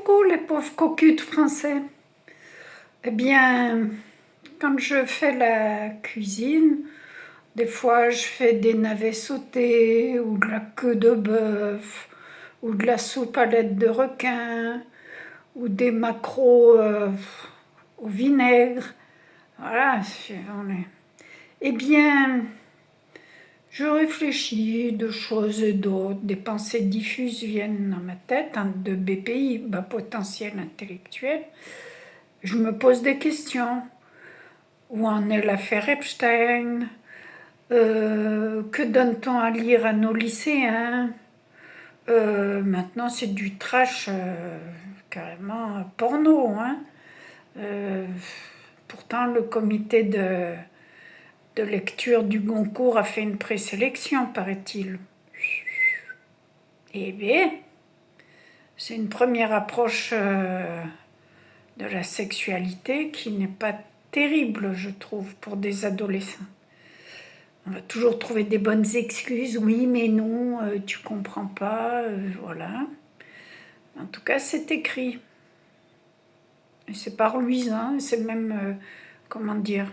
Coucou les pauvres cocus de français. Eh bien, quand je fais la cuisine, des fois je fais des navets sautés, ou de la queue de bœuf, ou de la soupe à l'aide de requin, ou des maquereaux au vinaigre. Voilà, Eh bien, je réfléchis de choses et d'autres, des pensées diffuses viennent dans ma tête, de BPI, bas potentiel intellectuel. Je me pose des questions. Où en est l'affaire Epstein? Que donne-t-on à lire à nos lycéens? Maintenant, c'est du trash carrément porno, hein. Pourtant, le comité de lecture du Goncourt a fait une présélection, paraît-il. Eh bien, c'est une première approche de la sexualité qui n'est pas terrible, je trouve, pour des adolescents. On va toujours trouver des bonnes excuses. Oui, mais non, tu comprends pas, voilà. En tout cas, c'est écrit. Et c'est pas reluisant, c'est même, comment dire,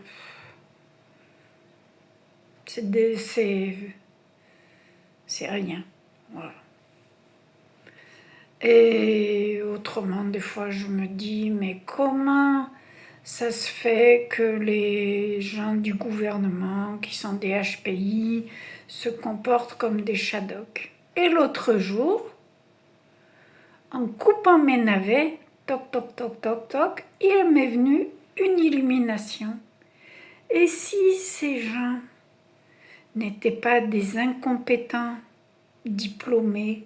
c'est rien. Voilà. Et autrement, des fois, je me dis, mais comment ça se fait que les gens du gouvernement, qui sont des HPI, se comportent comme des shadocks? Et l'autre jour, en coupant mes navets, toc, toc, toc, toc, toc, il m'est venu une illumination. Et si ces gens n'étaient pas des incompétents diplômés,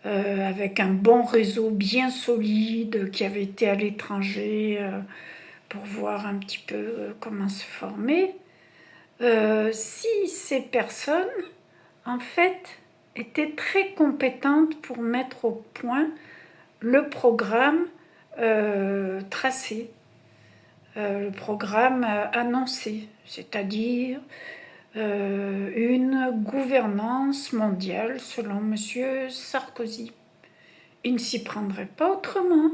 avec un bon réseau bien solide, qui avait été à l'étranger pour voir un petit peu comment se former, si ces personnes, en fait, étaient très compétentes pour mettre au point le programme tracé, le programme annoncé, c'est-à-dire une gouvernance mondiale selon M. Sarkozy. Il ne s'y prendrait pas autrement.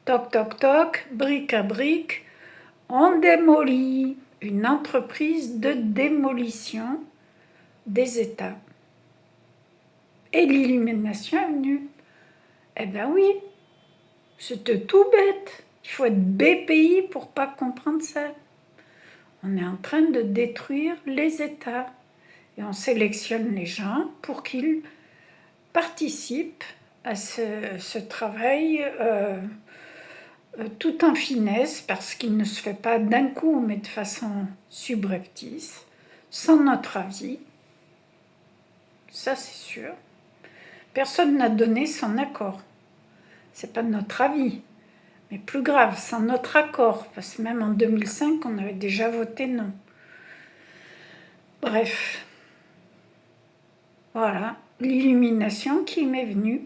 Toc, toc, toc, brique à brique, on démolit une entreprise de démolition des États. Et l'illumination est venue. Eh ben oui, c'était tout bête. Il faut être BPI pour pas comprendre ça. On est en train de détruire les États. Et on sélectionne les gens pour qu'ils participent à ce travail tout en finesse, parce qu'il ne se fait pas d'un coup, mais de façon subreptice, sans notre avis. Ça, c'est sûr. Personne n'a donné son accord. C'est pas notre avis. Mais plus grave, sans notre accord, parce que même en 2005, on avait déjà voté non. Bref. Voilà, l'illumination qui m'est venue.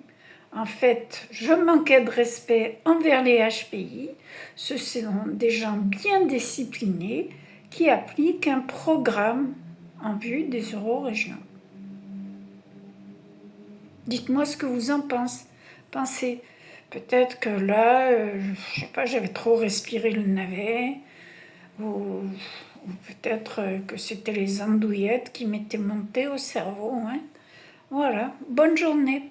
En fait, je manquais de respect envers les HPI. Ce sont des gens bien disciplinés qui appliquent un programme en vue des eurorégions. Dites-moi ce que vous en pensez. Peut-être que là, je sais pas, j'avais trop respiré le navet, ou peut-être que c'était les andouillettes qui m'étaient montées au cerveau, hein. Voilà, bonne journée.